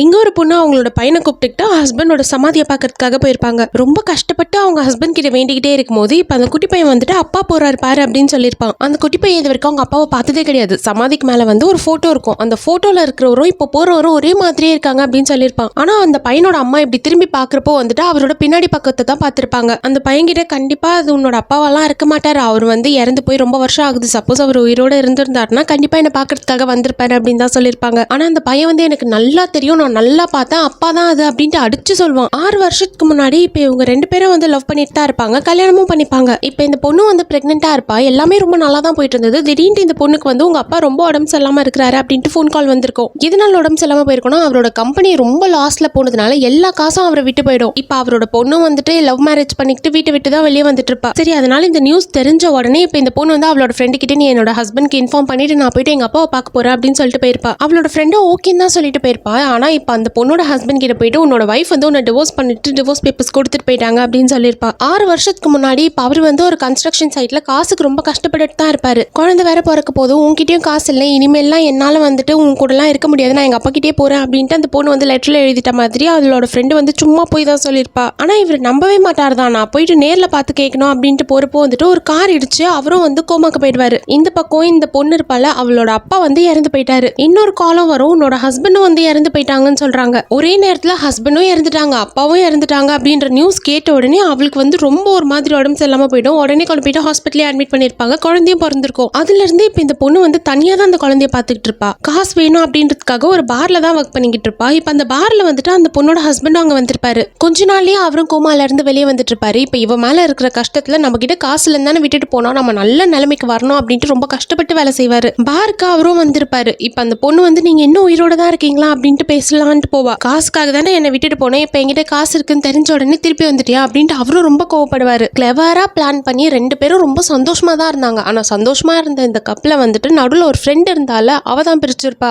இங்க ஒரு பொண்ணு அவங்களோட பையனை கூப்பிட்டுக்கிட்டு ஹஸ்பண்டோட சமாதியை பார்க்கறதுக்காக போயிருப்பாங்க. ரொம்ப கஷ்டப்பட்டு அவங்க ஹஸ்பண்ட் கிட்ட வேண்டிக்கிட்டே இருக்கும்போது இப்ப அந்த குட்டி பையன் வந்துட்டு அப்பா போறாரு பாரு அப்படின்னு சொல்லியிருப்பான். அந்த குட்டி பையன் இது வரைக்கும் அவங்க அப்பாவை பார்த்ததே கிடையாது. சமாதிக்கு மேல வந்து ஒரு போட்டோ இருக்கும். அந்த போட்டோல இருக்கிறவரும் இப்போ போறவரும் ஒரே மாதிரியே இருக்காங்க அப்படின்னு சொல்லியிருப்பான். ஆனா அந்த பையனோட அம்மா இப்படி திரும்பி பாக்குறப்போ வந்துட்டு அவரோட பின்னாடி பக்கத்தை தான் பார்த்திருப்பாங்க. அந்த பையன்கிட்ட கண்டிப்பா அது உன்னோட அப்பாவெல்லாம் இருக்க மாட்டாரு, அவர் வந்து இறந்து போய் ரொம்ப வருஷம் ஆகுது, சப்போஸ் அவர் உயிரோட இருந்திருந்தாருன்னா கண்டிப்பா என்ன பாக்குறதுக்காக வந்திருப்பாரு அப்படின்னு தான் சொல்லியிருப்பாங்க. ஆனா அந்த பையன் வந்து எனக்கு நல்லா தெரியும், நான் நல்லா பார்த்தேன், அப்பா தான் அது அப்படின்ட்டு அடிச்சு சொல்லுவான். 6 வருஷத்துக்கு முன்னாடி இப்ப இவங்க 2 பேரும் வந்து லவ் பண்ணிட்டு தான் இருப்பாங்க, கல்யாணமும் பண்ணிப்பாங்க. இப்ப இந்த பொண்ணு வந்து பிரெக்னெண்டா இருப்பா, எல்லாமே ரொம்ப நல்லா தான் போயிட்டு இருந்தது. திடீர்னு இந்த பொண்ணுக்கு வந்து உங்க அப்பா ரொம்ப உடம்பு சரியில்லாம இருக்கிறாரு அப்படின்ட்டு ஃபோன் கால் வந்திருக்கும். எதனால உடம்பு சரியில்லாம போயிருக்கணும், அவரோட கம்பெனி ரொம்ப லாஸ்ல போனதுனால எல்லா காசும் அவரை விட்டு போயிடும். இப்ப அவரோட பொண்ணும் வந்துட்டு லவ் மேரேஜ் பண்ணிக்கிட்டு வீட்டை விட்டு தான் வெளியே வந்துட்டு இருப்பா. சரி, அதனால இந்த நியூஸ் தெரிஞ்ச உடனே இப்ப இந்த பொண்ணு வந்து அவளோட ஃப்ரெண்டு கிட்ட நீ என்னோட ஹஸ்பண்ட்க்கு இன்ஃபார்ம் பண்ணிட்டு நான் போயிட்டு எங்க அப்பாவை பார்க்க போறேன் அப்படின்னு சொல்லிட்டு போயிருப்பா. அவளோட ஃப்ரெண்டும் ஓகேன்னு தான் சொல்லிட்டு போயிருப்பா. ஆனா இப்ப அந்த பொண்ணோட ஹஸ்பண்ட் கிட்ட போயிட்டு உன்னோட வைஃப் வந்து உன்னை டிவோர்ஸ் பண்ணிட்டு டிவோர்ஸ் பேப்பர்ஸ் கொடுத்துட்டு போயிட்டாங்க அப்படின்னு சொல்லியிருப்பா. 6 வருஷத்துக்கு முன்னாடி இப்ப அவர் வந்து ஒரு கன்ஸ்ட்ரக்ஷன் சைட்ல காசுக்கு ரொம்ப கஷ்டப்பட்டுட்டு தான் இருப்பாரு. குழந்தை வேற பிறக்க போதும், உன்கிட்டயும் காசு இல்லை, இனிமேல்லாம் என்னால வந்துட்டு உன் கூட எல்லாம் இருக்க முடியாது, நான் எங்க அப்பா கிட்டே போறேன் அப்படின்ட்டு அந்த பொண்ணு வந்து லெட்டர்ல எழுதிட்ட மாதிரி அவளோட ஃப்ரெண்டு வந்து சும்மா போய் தான் சொல்லியிருப்பா. ஆனா இவர் நம்பவே மாட்டார் தான். நான் போயிட்டு நேர்ல பார்த்து கேட்கணும் அப்படின்ட்டு போறப்போ வந்துட்டு ஒரு கார் இடிச்சு அவரும் வந்து கோமாக்கு போயிடுவாரு. இந்த பக்கம் இந்த பொண்ணு இருப்பால, அவளோட அப்பா வந்து இறந்து போயிட்டாரு. இன்னொரு காலம் வரும், உன்னோட ஹஸ்பண்டும் வந்து இறந்து போயிட்டாங்கன்னு சொல்றாங்க. ஒரே நேரத்துல ஹஸ்பண்டும் இறந்துட்டாங்க, அப்பாவும் இறந்துட்டாங்க அப்படின்ற நியூஸ் கேட்ட உடனே அவளுக்கு வந்து ரொம்ப ஒரு மாதிரி உடம்பு சரியில்லாம போயிடும். உடனே கொண்டு போயிட்டு ஹாஸ்பிட்டலே அட்மிட் பண்ணிருப்பாங்க. குழந்தையும் பிறந்திருக்கும். அதுல இருந்து இப்ப இந்த பொண்ணு வந்து தனியா தான் அந்த குழந்தைய பாத்துக்கிட்டு இருப்பா. காசு வேணும் அப்படின்றதுக்காக ஒரு பார்ல தான் ஒர்க் பண்ணிக்கிட்டு இருப்பா. இப்ப அந்த பார்ல வந்துட்டு அந்த பொண்ணோட ஹஸ்பண்டும் அங்க வந்திருப்பாரு. கொஞ்ச நாள்லயே அவரும் கோமால இருந்து வெளியே வந்துட்டு இருப்பாரு. இப்ப இவ மேல இருக்கிற கஷ்டத்துல நம்ம கிட்ட காசு இல்லைன்னு விட்டுட்டு போனோம், நம்ம நல்ல நிலைமைக்கு வரணும் அப்படின்ட்டு ரொம்ப கஷ்டப்பட்டு வேலை செய்வாரு. பாருக்கு அவரும் வந்திருப்பாரு. இப்ப அந்த பொண்ணு வந்து நீங்க இன்னும் உயிரோட தான் இருக்கீங்களா அப்படின்ட்டு பேசலான்ட்டு போவா. காசுக்காக தானே என்னை விட்டுட்டு போனேன், இப்ப என்கிட்ட காசு இருக்குன்னு தெரிஞ்ச உடனே திருப்பி வந்துட்டியா அப்படின்ட்டு அவரும் ரொம்ப கோவப்படுவாரு. கிளவரா பிளான் பண்ணி 2 பேரும் ரொம்ப சந்தோஷமா தான் இருந்தாங்க. ஆனா சந்தோஷமா இருந்த இந்த கப்பல வந்துட்டு நடுவில் ஒரு ஃப்ரெண்ட் இருந்தால அவ தான் பிரிச்சிருப்பா.